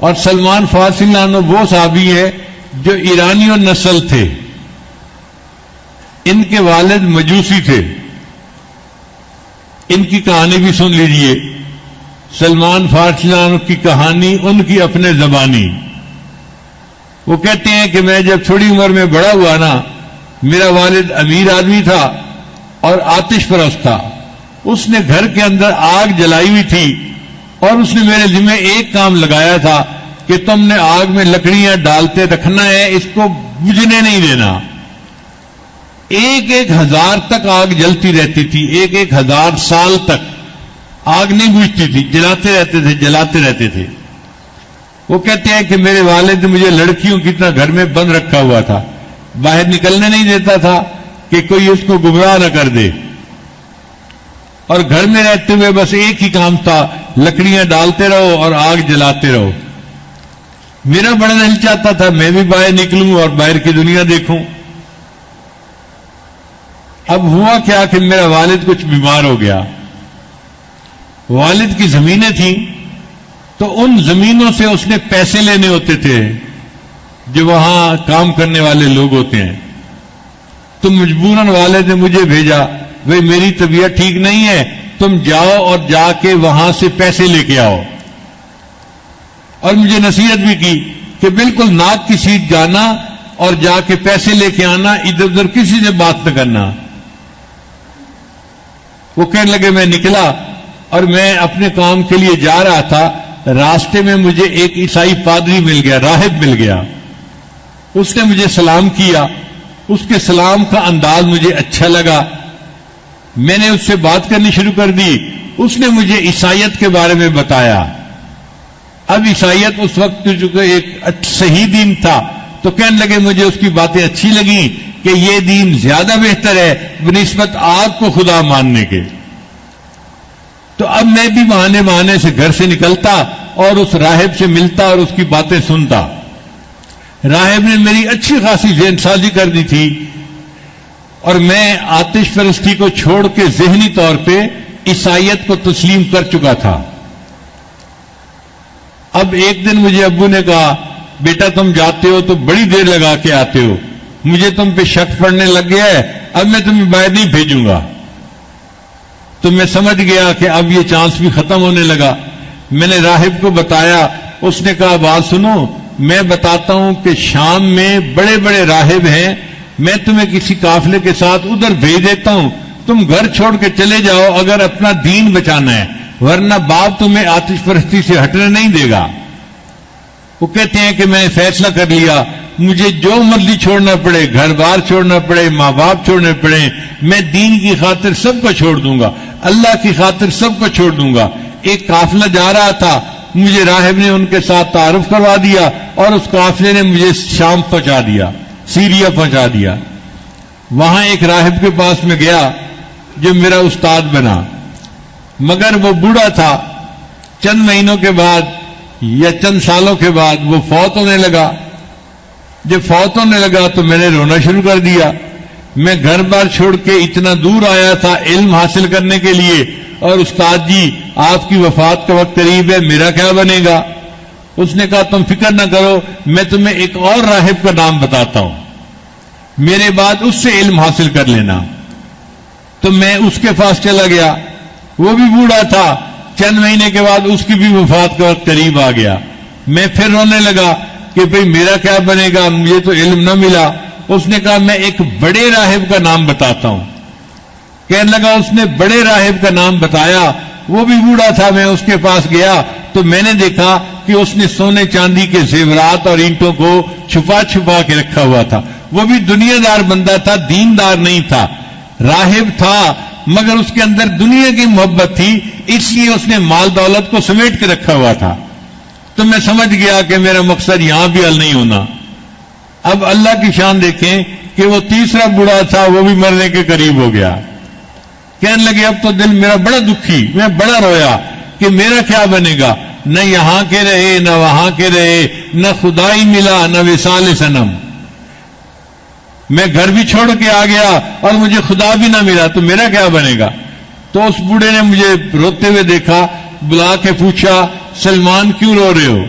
اور سلمان فارسی اللہ عنہ وہ صحابی ہے جو ایرانی نسل تھے، ان کے والد مجوسی تھے. ان کی کہانی بھی سن لیجئے. سلمان فارسی اللہ عنہ کی کہانی ان کی اپنے زبانی. وہ کہتے ہیں کہ میں جب تھوڑی عمر میں بڑا ہوا نا، میرا والد امیر آدمی تھا اور آتش پرست تھا. اس نے گھر کے اندر آگ جلائی ہوئی تھی اور اس نے میرے ذمہ ایک کام لگایا تھا کہ تم نے آگ میں لکڑیاں ڈالتے رکھنا ہے، اس کو بجھنے نہیں دینا. 1,000 تک آگ جلتی رہتی تھی، 1,000 سال تک آگ نہیں بجھتی تھی، جلاتے رہتے تھے. وہ کہتے ہیں کہ میرے والد نے مجھے لڑکیوں کی طرح گھر میں بند رکھا ہوا تھا، باہر نکلنے نہیں دیتا تھا کہ کوئی اس کو گمراہ نہ کر دے. اور گھر میں رہتے ہوئے بس ایک ہی کام تھا، لکڑیاں ڈالتے رہو اور آگ جلاتے رہو. میرا بڑا دل چاہتا تھا میں بھی باہر نکلوں اور باہر کی دنیا دیکھوں. اب ہوا کیا کہ میرا والد کچھ بیمار ہو گیا. والد کی زمینیں تھیں تو ان زمینوں سے اس نے پیسے لینے ہوتے تھے جو وہاں کام کرنے والے لوگ ہوتے ہیں. تو مجبوراً والد نے مجھے بھیجا، بھئی میری طبیعت ٹھیک نہیں ہے، تم جاؤ اور جا کے وہاں سے پیسے لے کے آؤ. اور مجھے نصیحت بھی کی کہ بالکل ناک کی سیٹ جانا اور جا کے پیسے لے کے آنا، ادھر ادھر کسی سے بات نہ کرنا. وہ کہنے لگے میں نکلا اور میں اپنے کام کے لیے جا رہا تھا. راستے میں مجھے ایک عیسائی پادری مل گیا، راہب مل گیا. اس نے مجھے سلام کیا. اس کے سلام کا انداز مجھے اچھا لگا. میں نے اس سے بات کرنی شروع کر دی. اس نے مجھے عیسائیت کے بارے میں بتایا. اب عیسائیت اس وقت جو ایک صحیح دین تھا، تو کہنے لگے مجھے اس کی باتیں اچھی لگیں کہ یہ دین زیادہ بہتر ہے بنسبت آپ کو خدا ماننے کے. تو اب میں بھی بہانے سے گھر سے نکلتا اور اس راہب سے ملتا اور اس کی باتیں سنتا. راہب نے میری اچھی خاصی ذہن سازی کر دی تھی اور میں آتش پرستی کو چھوڑ کے ذہنی طور پہ عیسائیت کو تسلیم کر چکا تھا. اب ایک دن مجھے ابو نے کہا بیٹا تم جاتے ہو تو بڑی دیر لگا کے آتے ہو، مجھے تم پہ شک پڑنے لگ گیا ہے، اب میں تمہیں باہر نہیں بھیجوں گا. تو میں سمجھ گیا کہ اب یہ چانس بھی ختم ہونے لگا. میں نے راہب کو بتایا. اس نے کہا بات سنو، میں بتاتا ہوں کہ شام میں بڑے بڑے راہب ہیں، میں تمہیں کسی قافلے کے ساتھ ادھر بھیج دیتا ہوں، تم گھر چھوڑ کے چلے جاؤ اگر اپنا دین بچانا ہے، ورنہ باپ تمہیں آتش پرستی سے ہٹنے نہیں دے گا. وہ کہتے ہیں کہ میں فیصلہ کر لیا، مجھے جو مرضی چھوڑنا پڑے، گھر بار چھوڑنا پڑے، ماں باپ چھوڑنے پڑے، میں دین کی خاطر سب کو چھوڑ دوں گا، اللہ کی خاطر سب کو چھوڑ دوں گا. ایک قافلہ جا رہا تھا، مجھے راہب نے ان کے ساتھ تعارف کروا دیا اور اس قافلے نے مجھے شام پہنچا دیا، سیریا پہنچا دیا. وہاں ایک راہب کے پاس میں گیا جو میرا استاد بنا، مگر وہ بوڑھا تھا. چند مہینوں کے بعد یا چند سالوں کے بعد وہ فوت ہونے لگا. جب فوت ہونے لگا تو میں نے رونا شروع کر دیا. میں گھر بار چھوڑ کے اتنا دور آیا تھا علم حاصل کرنے کے لیے، اور استاد جی آپ کی وفات کا وقت قریب ہے، میرا کیا بنے گا؟ اس نے کہا تم فکر نہ کرو، میں تمہیں ایک اور راہب کا نام بتاتا ہوں، میرے بعد اس سے علم حاصل کر لینا. تو میں اس کے پاس چلا گیا. وہ بھی بوڑھا تھا. چند مہینے کے بعد اس کی بھی وفات کا وقت قریب آ گیا. میں پھر رونے لگا کہ بھئی میرا کیا بنے گا، مجھے تو علم نہ ملا. اس نے کہا میں ایک بڑے راہب کا نام بتاتا ہوں. کہنے لگا اس نے بڑے راہب کا نام بتایا. وہ بھی بوڑھا تھا. میں اس کے پاس گیا تو میں نے دیکھا کہ اس نے سونے چاندی کے زیورات اور اینٹوں کو چھپا چھپا کے رکھا ہوا تھا. وہ بھی دنیا دار بندہ تھا، دیندار نہیں تھا. راہب تھا مگر اس کے اندر دنیا کی محبت تھی، اس لیے اس نے مال دولت کو سمیٹ کے رکھا ہوا تھا. تو میں سمجھ گیا کہ میرا مقصد یہاں بھی حل نہیں ہونا. اب اللہ کی شان دیکھیں کہ وہ تیسرا بوڑھا تھا، وہ بھی مرنے کے قریب ہو گیا. کہنے لگے اب تو دل میرا بڑا دکھی، میں بڑا رویا کہ میرا کیا بنے گا. نہ یہاں کے رہے نہ وہاں کے رہے، نہ خدائی ملا نہ وصال صنم. میں گھر بھی چھوڑ کے آ گیا اور مجھے خدا بھی نہ ملا، تو میرا کیا بنے گا. تو اس بوڑھے نے مجھے روتے ہوئے دیکھا، بلا کے پوچھا سلمان کیوں رو رہے ہو؟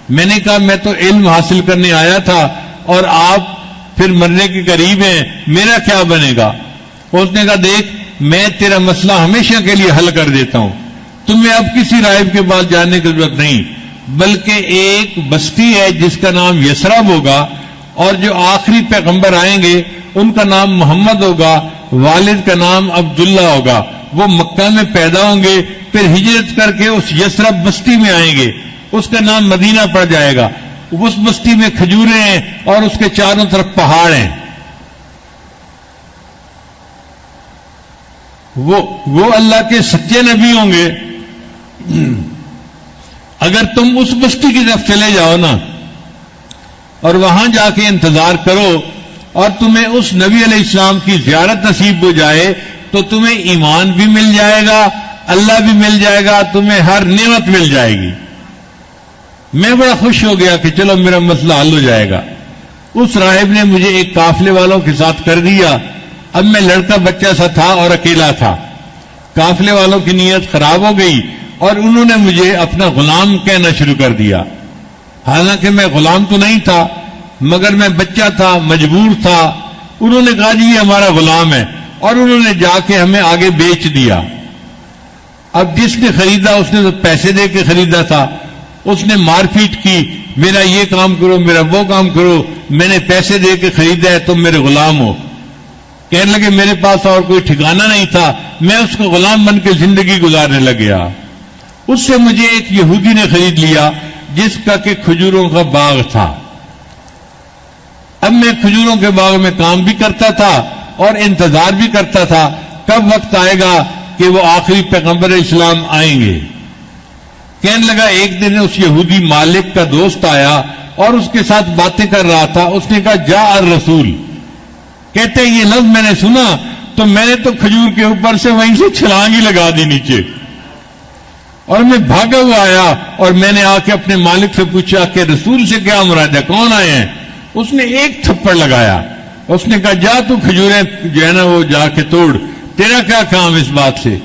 میں نے کہا میں تو علم حاصل کرنے آیا تھا اور آپ پھر مرنے کے قریب ہیں، میرا کیا بنے گا؟ اس نے کہا دیکھ میں تیرا مسئلہ ہمیشہ کے لیے حل کر دیتا ہوں، تمہیں اب کسی راہب کے پاس جانے کی ضرورت نہیں، بلکہ ایک بستی ہے جس کا نام یثرب ہوگا، اور جو آخری پیغمبر آئیں گے ان کا نام محمد ہوگا، والد کا نام عبداللہ ہوگا، وہ مکہ میں پیدا ہوں گے، پھر ہجرت کر کے اس یثرب بستی میں آئیں گے، اس کا نام مدینہ پڑ جائے گا، اس بستی میں کھجوریں ہیں اور اس کے چاروں طرف پہاڑ ہیں، وہ اللہ کے سچے نبی ہوں گے۔ اگر تم اس بستی کی طرف چلے جاؤ نا اور وہاں جا کے انتظار کرو اور تمہیں اس نبی علیہ السلام کی زیارت نصیب ہو جائے تو تمہیں ایمان بھی مل جائے گا، اللہ بھی مل جائے گا، تمہیں ہر نعمت مل جائے گی۔ میں بڑا خوش ہو گیا کہ چلو میرا مسئلہ حل ہو جائے گا۔ اس راہب نے مجھے ایک قافلے والوں کے ساتھ کر دیا۔ اب میں لڑکا بچہ سا تھا اور اکیلا تھا۔ قافلے والوں کی نیت خراب ہو گئی اور انہوں نے مجھے اپنا غلام کہنا شروع کر دیا، حالانکہ میں غلام تو نہیں تھا، مگر میں بچہ تھا، مجبور تھا۔ انہوں نے کہا جی یہ ہمارا غلام ہے، اور انہوں نے جا کے ہمیں آگے بیچ دیا۔ اب جس نے خریدا اس نے تو پیسے دے کے خریدا تھا، اس نے مار پیٹ کی، میرا یہ کام کرو، میرا وہ کام کرو، میں نے پیسے دے کے خریدا ہے، تم میرے غلام ہو۔ کہنے لگے میرے پاس اور کوئی ٹھکانہ نہیں تھا، میں اس کو غلام بن کے زندگی گزارنے لگ گیا۔ اس سے مجھے ایک یہودی نے خرید لیا جس کا کہ کھجوروں کا باغ تھا۔ اب میں کھجوروں کے باغ میں کام بھی کرتا تھا اور انتظار بھی کرتا تھا کب وقت آئے گا کہ وہ آخری پیغمبر اسلام آئیں گے۔ کہنے لگا ایک دن اس یہودی مالک کا دوست آیا اور اس کے ساتھ باتیں کر رہا تھا۔ اس نے کہا جا الرسول، کہتے ہیں یہ لفظ میں نے سنا تو میں نے تو کھجور کے اوپر سے وہیں سے چھلانگ ہی لگا دی نیچے، اور میں بھاگا ہوا آیا اور میں نے آ کے اپنے مالک سے پوچھا کہ رسول سے کیا مراد ہے، کون آئے ہیں؟ اس نے ایک تھپڑ لگایا۔ اس نے کہا جا تو کھجوریں جو ہے نا وہ جا کے توڑ، تیرا کیا کام اس بات سے؟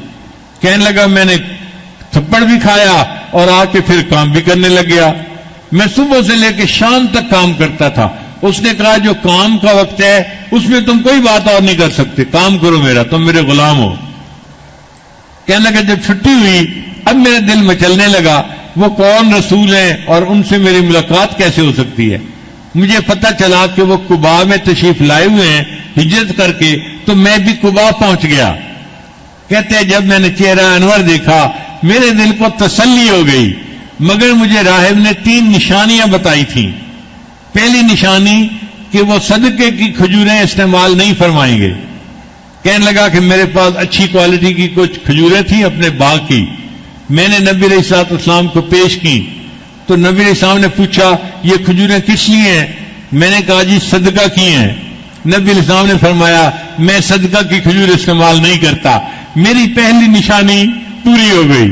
کہنے لگا میں نے تھپڑ بھی کھایا اور آ کے پھر کام بھی کرنے لگ گیا۔ میں صبح سے لے کے شام تک کام کرتا تھا۔ اس نے کہا جو کام کا وقت ہے اس میں تم کوئی بات اور نہیں کر سکتے، کام کرو میرا، تم میرے غلام ہو۔ کہنے لگا جب چھٹی ہوئی اب میرے دل مچلنے لگا وہ کون رسول ہیں اور ان سے میری ملاقات کیسے ہو سکتی ہے۔ مجھے پتہ چلا کہ وہ قباء میں تشریف لائے ہوئے ہیں ہجرت کر کے، تو میں بھی قباء پہنچ گیا۔ کہتے ہیں جب میں نے چہرہ انور دیکھا میرے دل کو تسلی ہو گئی، مگر مجھے راہب نے 3 نشانیاں بتائی تھیں۔ پہلی نشانی کہ وہ صدقے کی کھجوریں استعمال نہیں فرمائیں گے۔ کہنے لگا کہ میرے پاس اچھی کوالٹی کی کچھ کھجوریں تھیں اپنے باغ کی، میں نے نبی علیہ الصلوۃ والسلام کو پیش کی تو نبی علیہ السلام نے پوچھا یہ کھجوریں کس لیے ہیں؟ میں نے کہا جی صدقہ کی ہیں۔ نبی علیہ السلام نے فرمایا میں صدقہ کی کھجور استعمال نہیں کرتا۔ میری پہلی نشانی پوری ہو گئی۔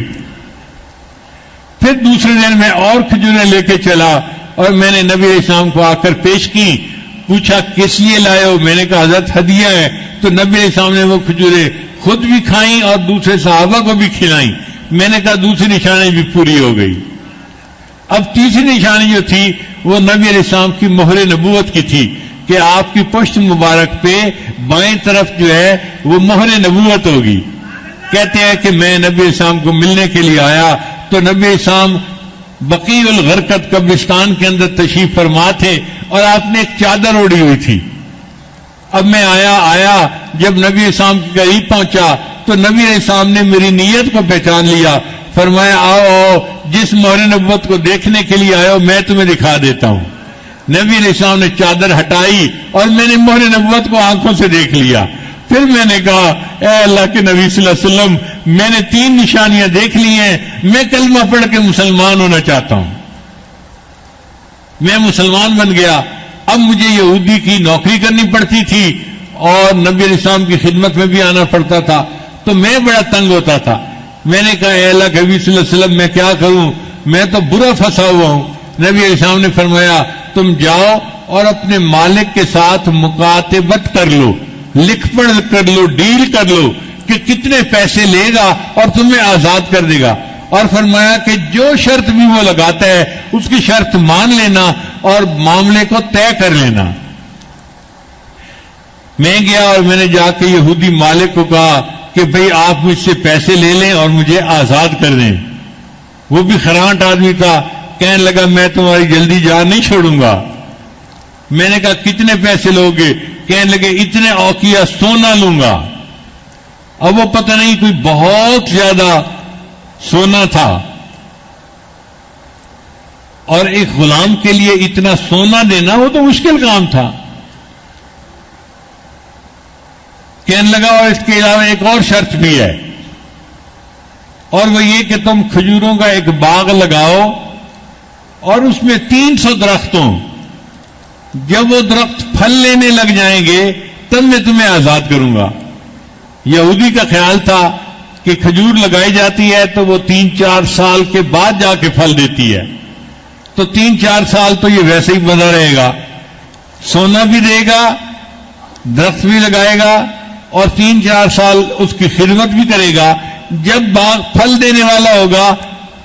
پھر دوسرے دن میں اور کھجوریں لے کے چلا اور میں نے نبی علیہ السلام کو آ کر پیش کی، پوچھا کس لیے لائے ہو؟ میں نے کہا حضرت ہدیہ ہے۔ تو نبی علیہ السلام نے وہ کھجوریں خود بھی کھائیں اور دوسرے صحابہ کو بھی کھلائیں۔ میں نے کہا دوسری نشانی بھی پوری ہو گئی۔ اب تیسری نشانی جو تھی وہ نبی علیہ السلام کی مہر نبوت کی تھی کہ آپ کی پشت مبارک پہ بائیں طرف جو ہے وہ مہر نبوت ہوگی۔ کہتے ہیں کہ میں نبی علیہ السلام کو ملنے کے لیے آیا تو نبی علیہ السلام بقیع الغرقد قبرستان کے اندر تشریف فرما تھے اور آپ نے ایک چادر اوڑھی ہوئی تھی۔ اب میں آیا جب نبی علیہ السلام کے قریب پہنچا تو نبی علیہ السلام نے میری نیت کو پہچان لیا، فرمایا آؤ جس مہر نبوت کو دیکھنے کے لیے آئے ہو میں تمہیں دکھا دیتا ہوں۔ نبی علیہ السلام نے چادر ہٹائی اور میں نے مہر نبوت کو آنکھوں سے دیکھ لیا۔ پھر میں نے کہا اے اللہ کے نبی صلی اللہ علیہ وسلم میں نے 3 نشانیاں دیکھ لی ہیں، میں کلمہ پڑھ کے مسلمان ہونا چاہتا ہوں۔ میں مسلمان بن گیا۔ اب مجھے یہودی کی نوکری کرنی پڑتی تھی اور نبی علیہ السلام کی خدمت میں بھی آنا پڑتا تھا، تو میں بڑا تنگ ہوتا تھا۔ میں نے کہا اے اللہ کے نبی صلی اللہ علیہ وسلم میں کیا کروں، میں تو برا پھنسا ہوا ہوں۔ نبی علیہ السلام نے فرمایا تم جاؤ اور اپنے مالک کے ساتھ مکاتبت کر لو، لکھ پڑھ کر لو، ڈیل کر لو کہ کتنے پیسے لے گا اور تمہیں آزاد کر دے گا۔ اور فرمایا کہ جو شرط بھی وہ لگاتا ہے اس کی شرط مان لینا اور معاملے کو طے کر لینا۔ میں گیا اور میں نے جا کے یہودی مالک کو کہا کہ بھئی آپ مجھ سے پیسے لے لیں اور مجھے آزاد کر دیں۔ وہ بھی خرانٹ آدمی تھا، کہنے لگا میں تمہاری جلدی جان نہیں چھوڑوں گا۔ میں نے کہا کتنے پیسے لوگے؟ کہنے لگے اتنے اوقیہ سونا لوں گا۔ اب وہ پتہ نہیں کوئی بہت زیادہ سونا تھا، اور ایک غلام کے لیے اتنا سونا دینا وہ تو مشکل کام تھا۔ کہنے لگا اور اس کے علاوہ ایک اور شرط بھی ہے، اور وہ یہ کہ تم کھجوروں کا ایک باغ لگاؤ اور اس میں 300 درخت ہوں، جب وہ درخت پھل لینے لگ جائیں گے تب میں تمہیں آزاد کروں گا۔ یہودی کا خیال تھا کہ کھجور لگائی جاتی ہے تو وہ 3-4 سال کے بعد جا کے پھل دیتی ہے، تو 3-4 سال تو یہ ویسے ہی بنا رہے گا، سونا بھی دے گا، درخت بھی لگائے گا، اور 3-4 سال اس کی خدمت بھی کرے گا۔ جب باغ پھل دینے والا ہوگا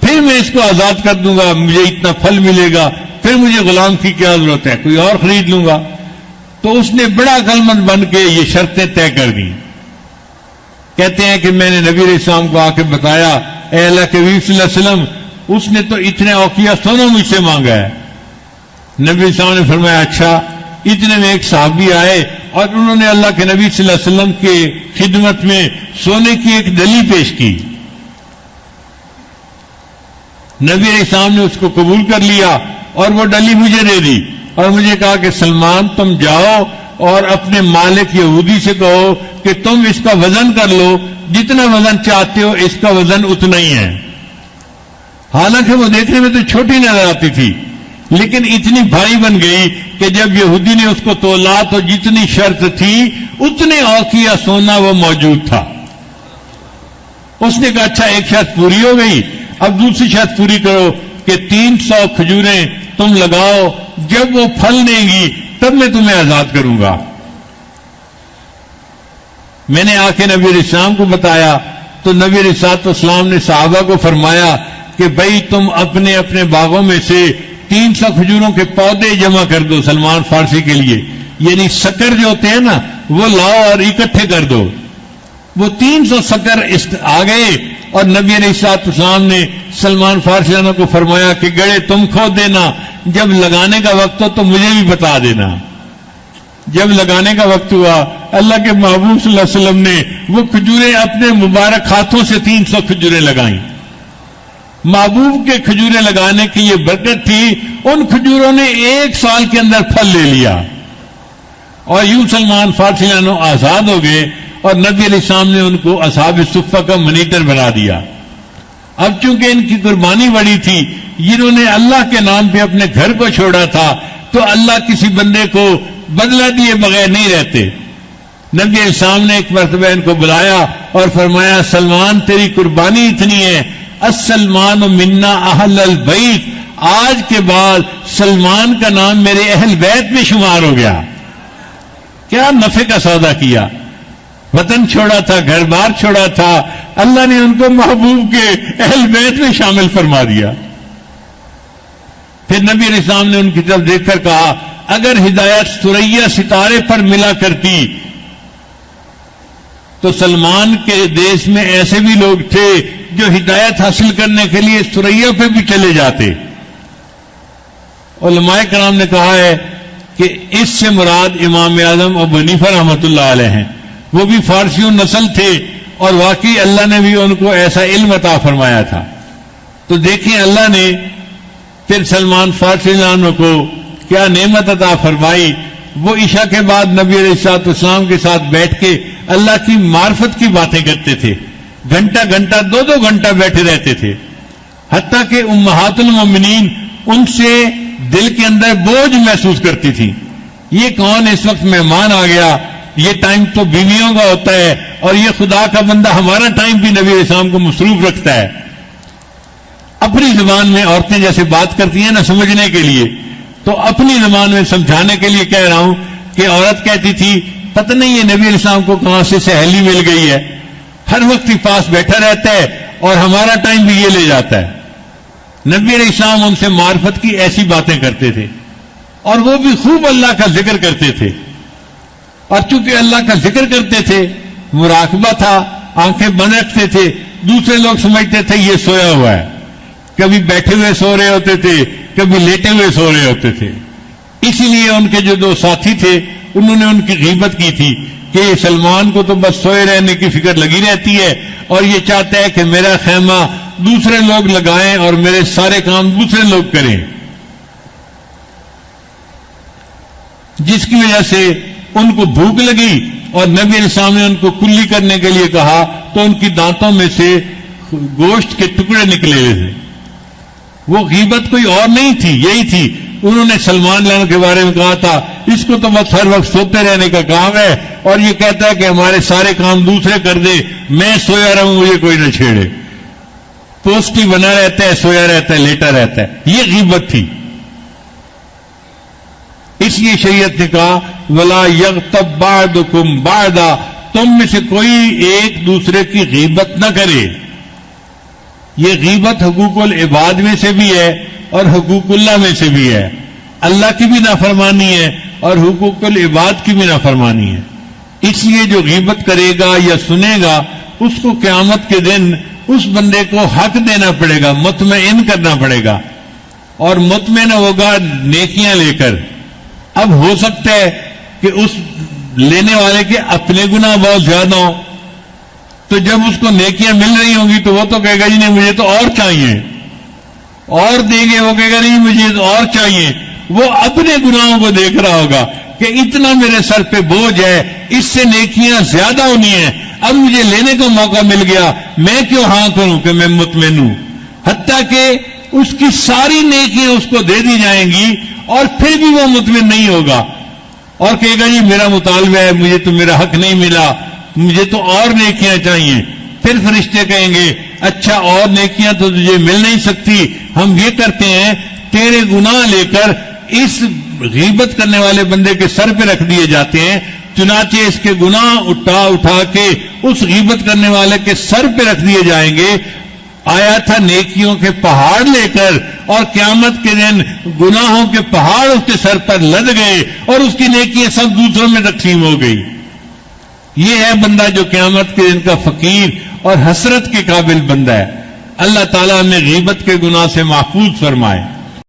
پھر میں اس کو آزاد کر دوں گا، مجھے اتنا پھل ملے گا، پھر مجھے غلام کی کیا ضرورت ہے، کوئی اور خرید لوں گا۔ تو اس نے بڑا عقل مند بن کے یہ شرطیں طے کر دیں۔ کہتے ہیں کہ میں نے نبی علیہ السلام کو آ کے بتایا، اے اللہ کے نبی صلی اللہ علیہ وسلم، اس نے تو اتنے اوقیہ سونا مجھ سے مانگا ہے۔ نبی علیہ السلام نے فرمایا اچھا۔ اتنے میں ایک صحابی آئے اور انہوں نے اللہ کے نبی صلی اللہ علیہ وسلم کے خدمت میں سونے کی ایک ڈلی پیش کی۔ نبی علیہ السلام نے اس کو قبول کر لیا اور وہ ڈلی مجھے دے دی، اور مجھے کہا کہ سلمان تم جاؤ اور اپنے مالک یہودی سے کہو کہ تم اس کا وزن کر لو، جتنا وزن چاہتے ہو اس کا وزن اتنا ہی ہے۔ حالانکہ وہ دیکھنے میں تو چھوٹی نظر آتی تھی، لیکن اتنی بھاری بن گئی کہ جب یہودی نے اس کو تولا تو جتنی شرط تھی اتنے اوقیہ سونا وہ موجود تھا۔ اس نے کہا اچھا ایک شرط پوری ہو گئی، اب دوسری شرط پوری کرو کہ 300 کھجوریں تم لگاؤ، جب وہ پھل دیں گی تب میں تمہیں آزاد کروں گا۔ میں نے آ کے نبی علیہ السلام کو بتایا تو نبی علیہ السلام نے صحابہ کو فرمایا کہ بھئی تم اپنے اپنے باغوں میں سے 300 کھجوروں کے پودے جمع کر دو سلمان فارسی کے لیے، یعنی سکر جو ہوتے ہیں نا وہ لاؤ اور اکٹھے کر دو۔ وہ 300 سکر آ گئے اور نبی علیہ السلام نے سلمان فارسی کو فرمایا کہ گڑے تم کھود دینا، جب لگانے کا وقت ہو تو مجھے بھی بتا دینا۔ جب لگانے کا وقت ہوا اللہ کے محبوب صلی اللہ علیہ وسلم نے وہ کھجوریں اپنے مبارک ہاتھوں سے 300 کھجوریں لگائیں۔ محبوب کے کھجوریں لگانے کی یہ برکت تھی، ان کھجوروں نے 1 سال کے اندر پھل لے لیا، اور یوں سلمان فارسی آزاد ہو گئے، اور نبی علیہ السلام نے ان کو اصحاب صفہ کا منیٹر بنا دیا۔ اب چونکہ ان کی قربانی بڑی تھی، جنہوں نے اللہ کے نام پہ اپنے گھر کو چھوڑا تھا، تو اللہ کسی بندے کو بدلہ دیے بغیر نہیں رہتے۔ نبی علیہ السلام نے ایک مرتبہ ان کو بلایا اور فرمایا سلمان تیری قربانی اتنی ہے، السلمان منا اہل البیت، آج کے بعد سلمان کا نام میرے اہل بیت میں شمار ہو گیا۔ کیا نفع کا سودا کیا، وطن چھوڑا تھا، گھر بار چھوڑا تھا، اللہ نے ان کو محبوب کے اہل بیت میں شامل فرما دیا۔ پھر نبی علیہ السلام نے ان کی طرف دیکھ کر کہا اگر ہدایت ثریا ستارے پر ملا کرتی تو سلمان کے دیش میں ایسے بھی لوگ تھے جو ہدایت حاصل کرنے کے لیے ثریا پہ بھی چلے جاتے۔ علماء کرام نے کہا ہے کہ اس سے مراد امام اعظم ابو حنیفہ رحمۃ اللہ علیہ ہیں، وہ بھی فارسیوں نسل تھے، اور واقعی اللہ نے بھی ان کو ایسا علم عطا فرمایا تھا۔ تو دیکھیں اللہ نے پھر سلمان فارسی عنہ کو کیا نعمت عطا فرمائی۔ وہ عشاء کے بعد نبی علیہ السلام کے ساتھ بیٹھ کے اللہ کی معرفت کی باتیں کرتے تھے، گھنٹہ گھنٹہ 2 گھنٹہ بیٹھے رہتے تھے، حتیٰ کہ امہات المومنین ان سے دل کے اندر بوجھ محسوس کرتی تھی، یہ کون اس وقت مہمان آ گیا، یہ ٹائم تو بیویوں کا ہوتا ہے، اور یہ خدا کا بندہ ہمارا ٹائم بھی نبی علیہ السلام کو مصروف رکھتا ہے۔ اپنی زبان میں عورتیں جیسے بات کرتی ہیں نا سمجھنے کے لیے، تو اپنی زبان میں سمجھانے کے لیے کہہ رہا ہوں کہ عورت کہتی تھی پتہ نہیں یہ نبی علیہ السلام کو کہاں سے سہیلی مل گئی ہے، ہر وقت ہی پاس بیٹھا رہتا ہے اور ہمارا ٹائم بھی یہ لے جاتا ہے. نبی علیہ السلام ان سے معرفت کی ایسی باتیں کرتے تھے اور وہ بھی خوب اللہ کا ذکر کرتے تھے. اور چونکہ اللہ کا ذکر کرتے تھے، مراقبہ تھا، آنکھیں بند رکھتے تھے، دوسرے لوگ سمجھتے تھے یہ سویا ہوا ہے. کبھی بیٹھے ہوئے سو رہے ہوتے تھے، کبھی لیٹے ہوئے سو رہے ہوتے تھے. اسی لیے ان کے جو دو ساتھی تھے انہوں نے ان کی غیبت کی تھی کہ سلمان کو تو بس سوئے رہنے کی فکر لگی رہتی ہے اور یہ چاہتا ہے کہ میرا خیمہ دوسرے لوگ لگائیں اور میرے سارے کام دوسرے لوگ کریں، جس کی وجہ سے ان کو بھوک لگی اور نبی علیہ السلام نے ان کو کلی کرنے کے لیے کہا تو ان کی دانتوں میں سے گوشت کے ٹکڑے نکلے ہوئے تھے. وہ غیبت کوئی اور نہیں تھی، یہی تھی. انہوں نے سلمان لانا کے بارے میں کہا تھا اس کو تو بس ہر وقت سوتے رہنے کا کام ہے اور یہ کہتا ہے کہ ہمارے سارے کام دوسرے کر دے، میں سویا رہوں مجھے کوئی نہ چھیڑے. پوسٹی بنا رہتا ہے، سویا رہتا ہے، لیٹا رہتا ہے. یہ غیبت تھی. اس لیے شریعت نے کہا وَلَا يَغْتَبْ بَعْضُكُمْ بَعْضًا، تم میں سے کوئی ایک دوسرے کی غیبت نہ کرے. یہ غیبت حقوق العباد میں سے بھی ہے اور حقوق اللہ میں سے بھی ہے. اللہ کی بھی نافرمانی ہے اور حقوق العباد کی بھی نافرمانی ہے. اس لیے جو غیبت کرے گا یا سنے گا اس کو قیامت کے دن اس بندے کو حق دینا پڑے گا، مطمئن کرنا پڑے گا اور مطمئن ہوگا نیکیاں لے کر. اب ہو سکتا ہے کہ اس لینے والے کے اپنے گناہ بہت زیادہ ہوں، تو جب اس کو نیکیاں مل رہی ہوں گی تو وہ تو کہے گا جی نہیں مجھے تو اور چاہیے، اور دیں گے، وہ کہے گا نہیں مجھے تو اور چاہیے. وہ اپنے گناہوں کو دیکھ رہا ہوگا کہ اتنا میرے سر پہ بوجھ ہے، اس سے نیکیاں زیادہ ہونی ہیں، اب مجھے لینے کا موقع مل گیا، میں کیوں ہاں کروں کہ میں مطمئن ہوں. حتیٰ کہ اس کی ساری نیکیاں اس کو دے دی جائیں گی اور پھر بھی وہ مطمئن نہیں ہوگا اور کہے گا جی میرا مطالبہ ہے، مجھے تو میرا حق نہیں ملا، مجھے تو اور نیکیاں چاہیے. پھر فرشتے کہیں گے اچھا اور نیکیاں تو تجھے مل نہیں سکتی، ہم یہ کرتے ہیں تیرے گناہ لے کر اس غیبت کرنے والے بندے کے سر پہ رکھ دیے جاتے ہیں. چنانچہ اس کے گناہ اٹھا کے اس غیبت کرنے والے کے سر پہ رکھ دیے جائیں گے. آیا تھا نیکیوں کے پہاڑ لے کر اور قیامت کے دن گناہوں کے پہاڑ اس کے سر پر لد گئے اور اس کی نیکیاں سب دوسروں میں تقسیم ہو گئی. یہ ہے بندہ جو قیامت کے دن کا فقیر اور حسرت کے قابل بندہ ہے. اللہ تعالیٰ ہمیں غیبت کے گناہ سے محفوظ فرمائے.